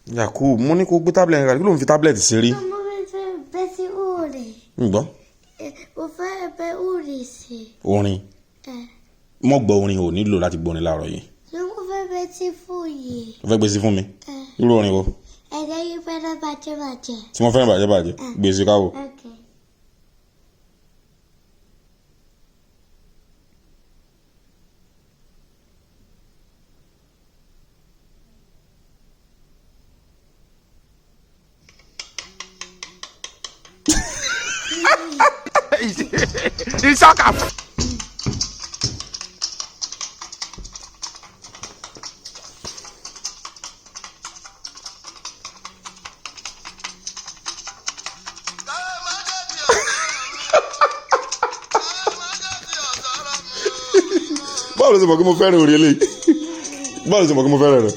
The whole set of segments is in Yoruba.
Yakub, mo ní kó gbé tablet rẹ̀ kí ló ń fi tablet ṣeré. Mo fẹ́ bẹ́ sí orin. Ǹgbọ́. Mo fẹ́ bẹ́ orin sí. Orin. Mo gbọ́ orin ò nílò láti gbọ́ orin láàárọ̀ yìí. Ṣé mo fẹ́ bẹ́ sí fún yìí? Mo fẹ́ gbé sí fún mi. Irú orin wo? Ẹ̀dẹ́ yìí fẹ́ràn bàjẹ́. Tí mo fẹ́ràn bàjẹ́. Gbé sí káwọ́. Okay. Isaka. Báwo ló ṣe mọ̀ kí mo fẹ́ràn orin eléyìí? Báwo ló ṣe mọ̀ kí mo fẹ́ràn rẹ̀?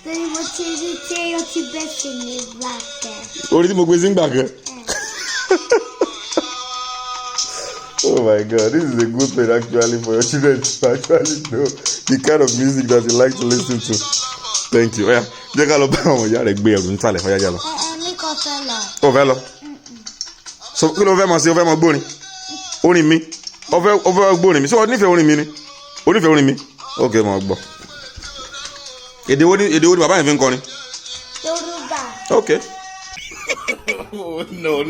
Torí mo ti rí tí ó ti bẹ́ sí mi láfẹ́. Orin tí mo gbé sí ń gbà kan. Oh my God, this is a good thing actually for your children to actually know the kind of music that you like to listen to. Thank you. Jẹ́ ká lọ bá àwọn ìyá rẹ̀ gbé ẹrù nísàlẹ̀ fún yájà lọ. Mi kò fẹ́ lọ. O fẹ́ lọ? So kí ló fẹ́ mọ̀ sí? O fẹ́ mọ̀ gbórin? Orin mi? O fẹ́ gbórin mi? Ṣé o nífẹ̀ẹ́ orin mi ni? O nífẹ̀ẹ́ orin mi? Ok, mo gbọ́. Èdè wo ni bàbá yẹn fi ń kọrin? Yorùbá. Ok. Oh, no.